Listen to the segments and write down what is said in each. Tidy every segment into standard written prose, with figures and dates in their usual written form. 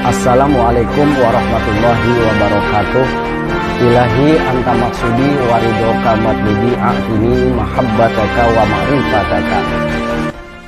Assalamualaikum warahmatullahi wabarakatuh. Ilahi anta maksudi waridoka madludi a'tini mahabbataka wa ma'rifataka.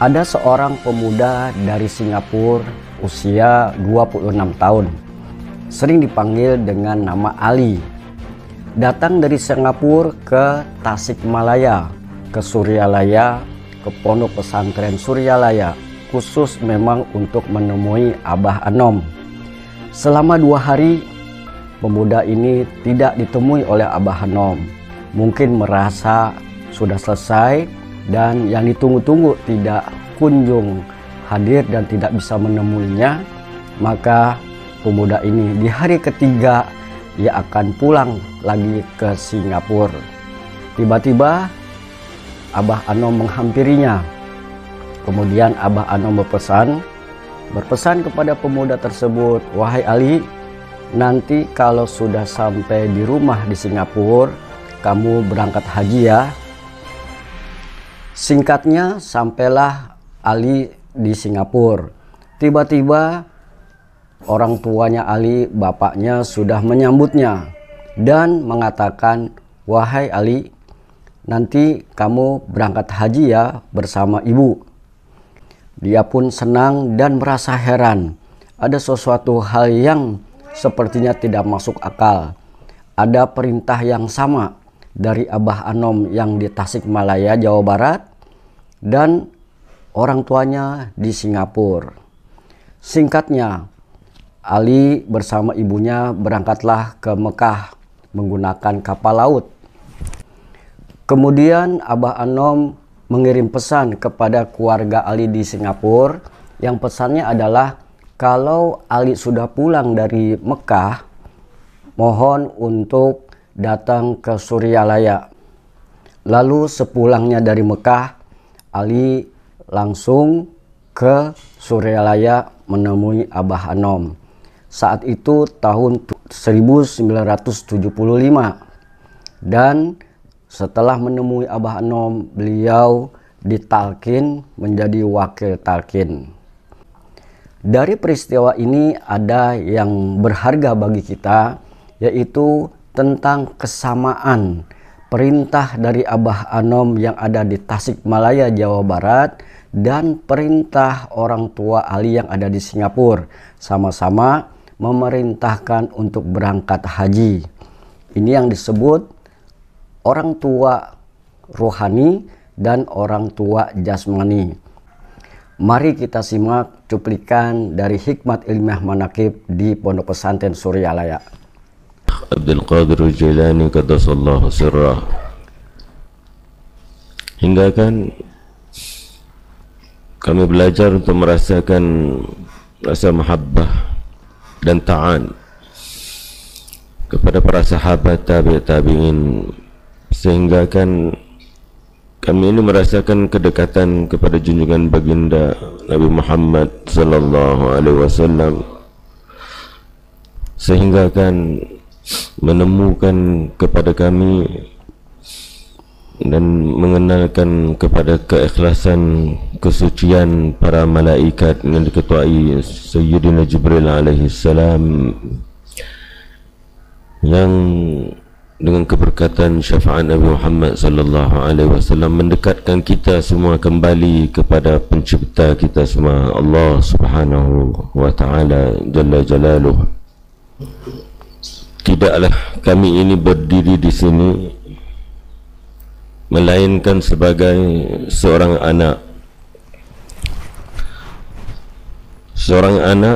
Ada seorang pemuda dari Singapura usia 26 tahun. Sering dipanggil dengan nama Ali. Datang dari Singapura ke Tasikmalaya, ke Suryalaya, ke Pondok Pesantren Suryalaya, khusus memang untuk menemui Abah Anom. Selama 2 hari, pemuda ini tidak ditemui oleh Abah Anom. Mungkin merasa sudah selesai dan yang ditunggu-tunggu tidak kunjung hadir dan tidak bisa menemuinya. Maka pemuda ini di hari ketiga ia akan pulang lagi ke Singapura. Tiba-tiba Abah Anom menghampirinya. Kemudian Abah Anom berpesan kepada pemuda tersebut, "Wahai Ali, nanti kalau sudah sampai di rumah di Singapura, kamu berangkat haji ya." Singkatnya, sampailah Ali di Singapura. Tiba-tiba orang tuanya Ali, bapaknya, sudah menyambutnya dan mengatakan, "Wahai Ali, nanti kamu berangkat haji ya bersama ibu." Dia pun senang dan merasa heran. Ada sesuatu hal yang sepertinya tidak masuk akal. Ada perintah yang sama dari Abah Anom yang di Tasikmalaya, Jawa Barat, dan orang tuanya di Singapura. Singkatnya, Ali bersama ibunya berangkatlah ke Mekah menggunakan kapal laut. Kemudian Abah Anom mengirim pesan kepada keluarga Ali di Singapura, yang pesannya adalah kalau Ali sudah pulang dari Mekah, mohon untuk datang ke Suryalaya. Lalu sepulangnya dari Mekah, Ali langsung ke Suryalaya menemui Abah Anom. Saat itu tahun 1975, dan setelah menemui Abah Anom, beliau ditalkin menjadi wakil talkin. Dari peristiwa ini ada yang berharga bagi kita, yaitu tentang kesamaan perintah dari Abah Anom yang ada di Tasikmalaya, Jawa Barat, dan perintah orang tua Ali yang ada di Singapura. Sama-sama memerintahkan untuk berangkat haji. Ini yang disebut orang tua rohani dan orang tua jasmani. Mari kita simak cuplikan dari Hikmat Ilmiah Manaqib di Pondok Pesantren Suryalaya. Abdul Qadir Jilani qaddasallahu sirrah. Hingga kan kami belajar untuk merasakan rasa mahabbah dan ta'an kepada para sahabat tabi'in, sehingga kan kami ini merasakan kedekatan kepada junjungan baginda Nabi Muhammad sallallahu alaihi wasallam, sehingga kan menemukan kepada kami dan mengenalkan kepada keikhlasan, kesucian para malaikat yang diketuai Sayyidina Jibril alaihi salam, yang dengan keberkatan syafaat Nabi Muhammad sallallahu alaihi wasallam mendekatkan kita semua kembali kepada pencipta kita semua, Allah Subhanahu wa taala jalla jalaluhu. Tidaklah kami ini berdiri di sini melainkan sebagai seorang anak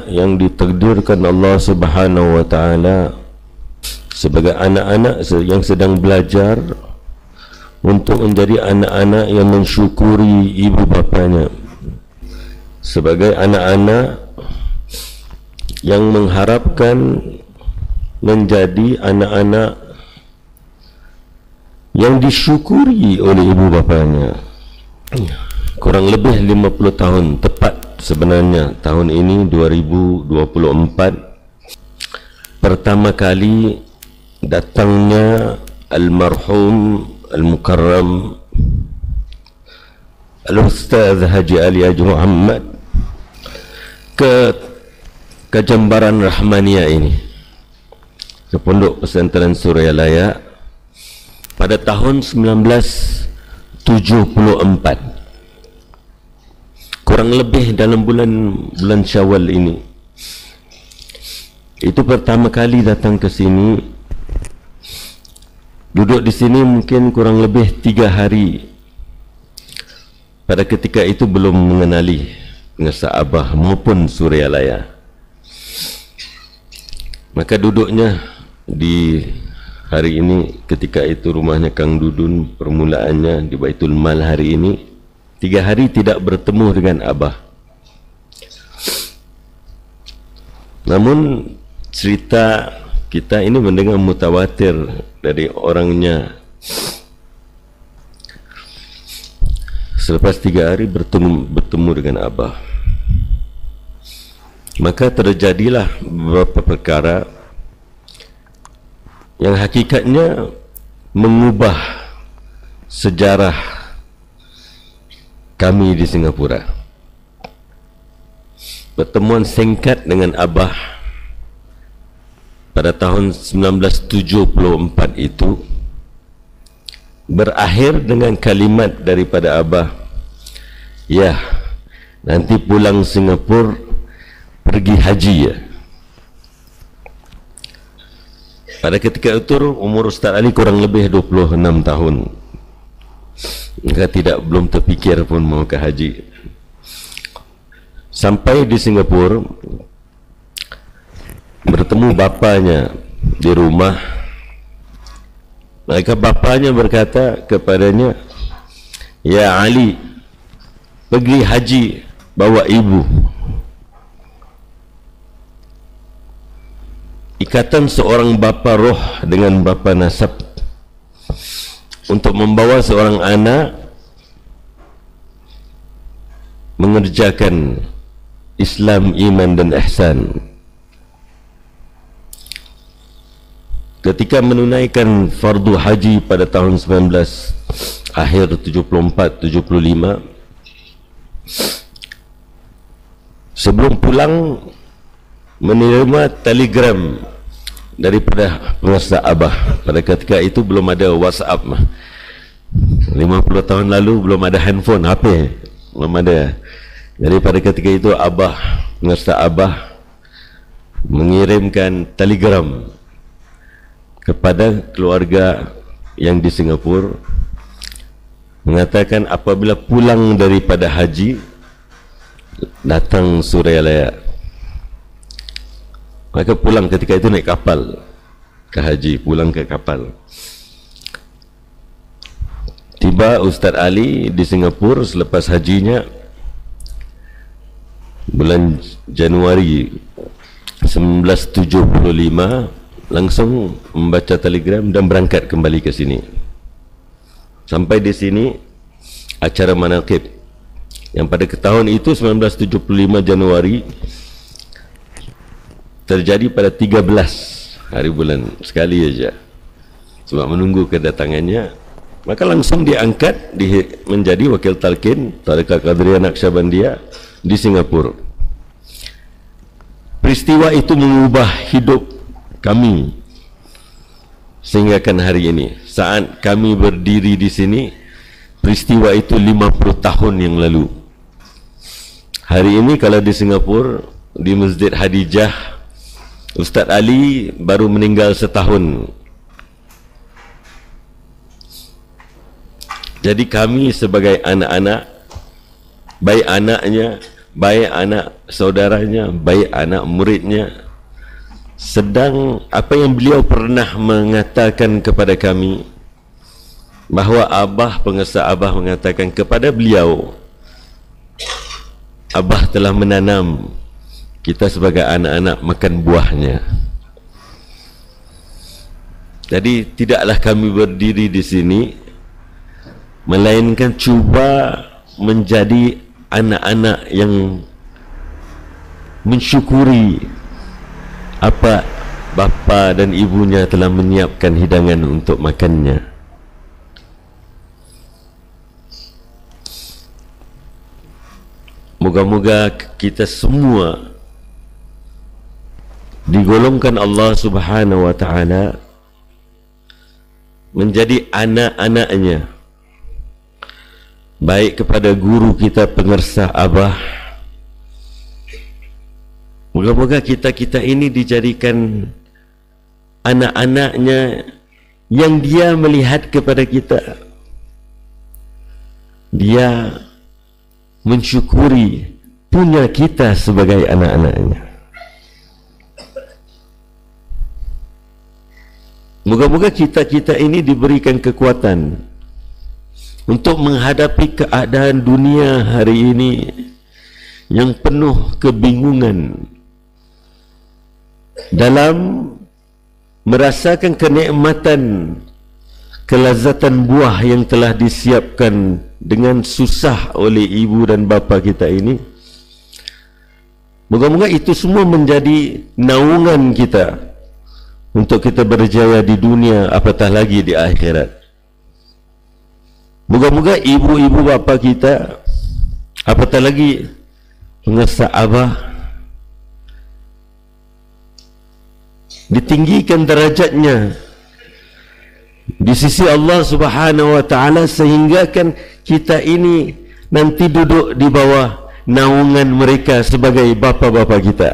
yang ditakdirkan Allah Subhanahu wa taala sebagai anak-anak yang sedang belajar untuk menjadi anak-anak yang mensyukuri ibu bapanya, sebagai anak-anak yang mengharapkan menjadi anak-anak yang disyukuri oleh ibu bapanya. Kurang lebih 50 tahun tepat sebenarnya, tahun ini 2024, pertama kali datangnya almarhum al-mukarram Al-Ustaz Haji Ali Haji Muhammad ke Kejambaran Rahmaniyah ini ke Pondok Pesantren Suryalaya pada tahun 1974, kurang lebih dalam bulan Syawal ini. Itu pertama kali datang ke sini, duduk di sini mungkin kurang lebih 3 hari. Pada ketika itu belum mengenali Pengesah Abah maupun Suryalaya. Maka duduknya di hari ini, ketika itu rumahnya Kang Dudun, permulaannya di Baitul Mal. Hari ini 3 hari tidak bertemu dengan Abah. Namun cerita kita ini mendengar mutawatir dari orangnya. Selepas 3 hari bertemu dengan Abah, maka terjadilah beberapa perkara yang hakikatnya mengubah sejarah kami di Singapura. Pertemuan singkat dengan Abah pada tahun 1974 itu berakhir dengan kalimat daripada Abah, "Ya, nanti pulang Singapura pergi haji ya." Pada ketika itu umur Ustaz Ali kurang lebih 26 tahun. Maka belum terfikir pun mau ke haji. Sampai di Singapura, bertemu bapanya di rumah. Maka bapanya berkata kepadanya, "Ya Ali, pergi haji bawa ibu." Ikatan seorang bapa roh dengan bapa nasab untuk membawa seorang anak mengerjakan Islam, iman dan ihsan. Ketika menunaikan fardu haji pada tahun 1974-75, sebelum pulang menerima telegram daripada pengesah Abah. Pada ketika itu belum ada WhatsApp. 50 tahun lalu belum ada handphone, HP belum ada. Jadi pada ketika itu Abah, pengesah Abah mengirimkan telegram kepada keluarga yang di Singapura, mengatakan apabila pulang daripada haji datang Suryalaya. Maka pulang ketika itu naik kapal ke haji, pulang ke kapal. Tiba Ustaz Ali di Singapura selepas hajinya bulan Januari 1975, langsung membaca telegram dan berangkat kembali ke sini. Sampai di sini acara manaqib yang pada tahun itu 1975 Januari terjadi pada 13 hari bulan sekali aja. Sebab menunggu kedatangannya, maka langsung diangkat menjadi wakil talqin Tarekat Qadiriyah Naqsyabandiyah di Singapura. Peristiwa itu mengubah hidup kami sehingga kan hari ini. Saat kami berdiri di sini, peristiwa itu 50 tahun yang lalu. Hari ini kalau di Singapura, di Masjid Hadijah, Ustaz Ali baru meninggal setahun. Jadi kami sebagai anak-anak, baik anaknya, baik anak saudaranya, baik anak muridnya, sedang apa yang beliau pernah mengatakan kepada kami, bahawa Abah, pengesah Abah mengatakan kepada beliau, Abah telah menanam kita sebagai anak-anak makan buahnya. Jadi tidaklah kami berdiri di sini melainkan cuba menjadi anak-anak yang mensyukuri apa bapa dan ibunya telah menyiapkan hidangan untuk makannya. Moga-moga kita semua digolongkan Allah Subhanahu wa ta'ala menjadi anak-anaknya, baik kepada guru kita pengersah Abah. Moga-moga kita ini dijadikan anak-anaknya yang dia melihat kepada kita, dia mensyukuri punya kita sebagai anak-anaknya. Moga-moga kita ini diberikan kekuatan untuk menghadapi keadaan dunia hari ini yang penuh kebingungan, dalam merasakan kenikmatan, kelazatan buah yang telah disiapkan dengan susah oleh ibu dan bapa kita ini. Moga-moga itu semua menjadi naungan kita untuk kita berjaya di dunia, apatah lagi di akhirat. Moga-moga ibu-ibu bapa kita, apatah lagi pengersah Abah, ditinggikan derajatnya di sisi Allah Subhanahu wa ta'ala, sehingga kan kita ini nanti duduk di bawah naungan mereka sebagai bapa-bapa kita.